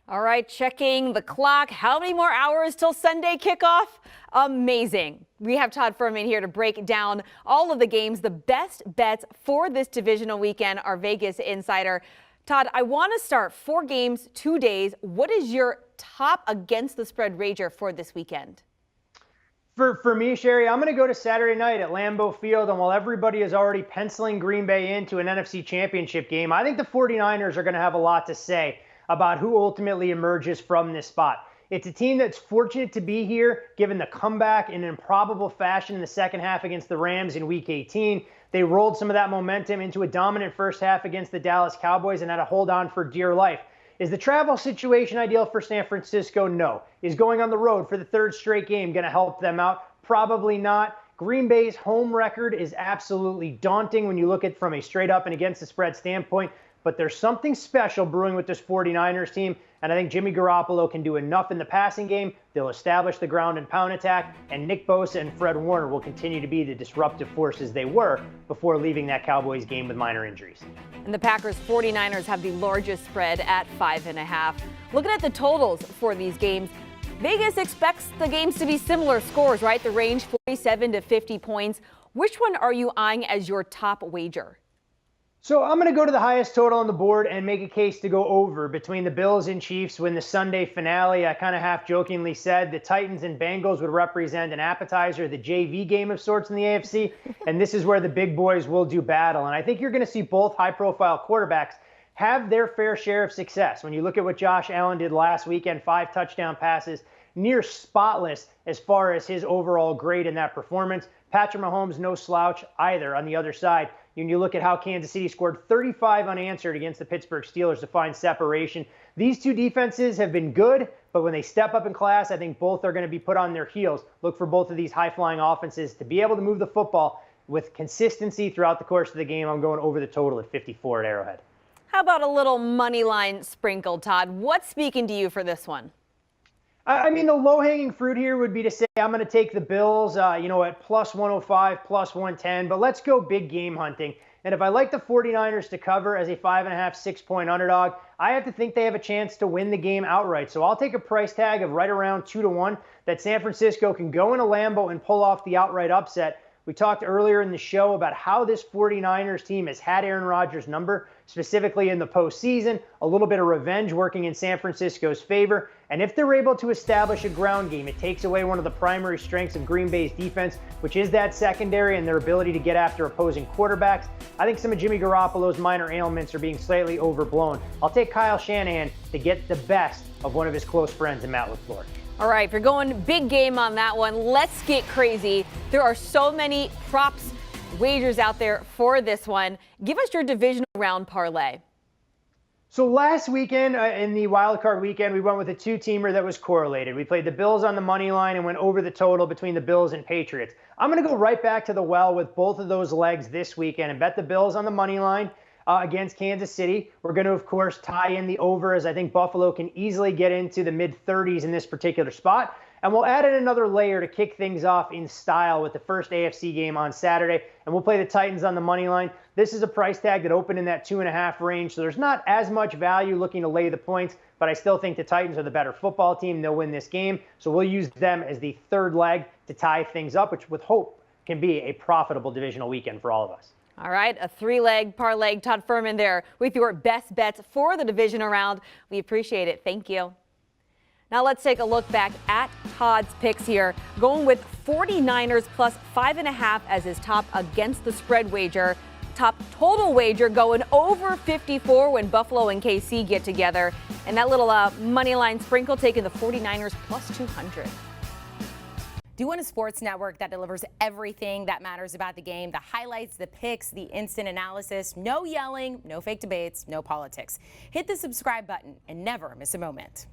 All right, checking the clock. How many more hours till Sunday kickoff? Amazing. We have Todd Fuhrman here to break down all of the games, the best bets for this divisional weekend, our Vegas insider. Todd, I want to start 4 games, 2 days. What is your top against the spread wager for this weekend? For me, Sherry, I'm going to go to Saturday night at Lambeau Field, and while everybody is already penciling Green Bay into an NFC Championship game, I think the 49ers are going to have a lot to say about who ultimately emerges from this spot. It's a team that's fortunate to be here, given the comeback in an improbable fashion in the second half against the Rams in Week 18. They rolled some of that momentum into a dominant first half against the Dallas Cowboys and had to hold on for dear life. Is the travel situation ideal for San Francisco? No. Is going on the road for the 3rd straight game going to help them out? Probably not. Green Bay's home record is absolutely daunting when you look at it from a straight up and against the spread standpoint. But there's something special brewing with this 49ers team, and I think Jimmy Garoppolo can do enough in the passing game. They'll establish the ground and pound attack, and Nick Bosa and Fred Warner will continue to be the disruptive forces they were before leaving that Cowboys game with minor injuries. And the Packers 49ers have the largest spread at 5.5. Looking at the totals for these games, Vegas expects the games to be similar scores, right? The range 47 to 50 points. Which one are you eyeing as your top wager? So I'm going to go to the highest total on the board and make a case to go over between the Bills and Chiefs when the Sunday finale. I kind of half jokingly said the Titans and Bengals would represent an appetizer, the JV game of sorts in the AFC. And this is where the big boys will do battle. And I think you're going to see both high-profile quarterbacks have their fair share of success. When you look at what Josh Allen did last weekend, 5 touchdown passes, near spotless as far as his overall grade in that performance. Patrick Mahomes, no slouch either on the other side. When you look at how Kansas City scored 35 unanswered against the Pittsburgh Steelers to find separation. These two defenses have been good, but when they step up in class, I think both are going to be put on their heels. Look for both of these high-flying offenses to be able to move the football with consistency throughout the course of the game. I'm going over the total at 54 at Arrowhead. How about a little money line sprinkle, Todd? What's speaking to you for this one? I mean, the low-hanging fruit here would be to say I'm going to take the Bills, at plus 105, plus 110. But let's go big game hunting. And if I like the 49ers to cover as a 5.5, 6-point underdog, I have to think they have a chance to win the game outright. So I'll take a price tag of right around 2-1 that San Francisco can go into Lambeau and pull off the outright upset. We talked earlier in the show about how this 49ers team has had Aaron Rodgers' number, specifically in the postseason, a little bit of revenge working in San Francisco's favor. And if they're able to establish a ground game, it takes away one of the primary strengths of Green Bay's defense, which is that secondary and their ability to get after opposing quarterbacks. I think some of Jimmy Garoppolo's minor ailments are being slightly overblown. I'll take Kyle Shanahan to get the best of one of his close friends in Matt LaFleur. All right, if you're going big game on that one, let's get crazy. There are so many props, wagers out there for this one. Give us your divisional round parlay. So last weekend, in the wild card weekend, we went with a 2-teamer that was correlated. We played the Bills on the money line and went over the total between the Bills and Patriots. I'm going to go right back to the well with both of those legs this weekend and bet the Bills on the money line against Kansas City. We're going to, of course, tie in the over, as I think Buffalo can easily get into the mid-30s in this particular spot. And we'll add in another layer to kick things off in style with the first AFC game on Saturday. And we'll play the Titans on the money line. This is a price tag that opened in that 2.5 range, so there's not as much value looking to lay the points, but I still think the Titans are the better football team. They'll win this game. So we'll use them as the third leg to tie things up, which with hope can be a profitable divisional weekend for all of us. All right, a 3-leg parlay. Todd Fuhrman there with your best bets for the divisional round. We appreciate it. Thank you. Now let's take a look back at Todd's picks here. Going with 49ers plus 5.5 as his top against the spread wager. Top total wager going over 54 when Buffalo and KC get together. And that little money line sprinkle taking the 49ers plus 200. Do you want a sports network that delivers everything that matters about the game? The highlights, the picks, the instant analysis, no yelling, no fake debates, no politics. Hit the subscribe button and never miss a moment.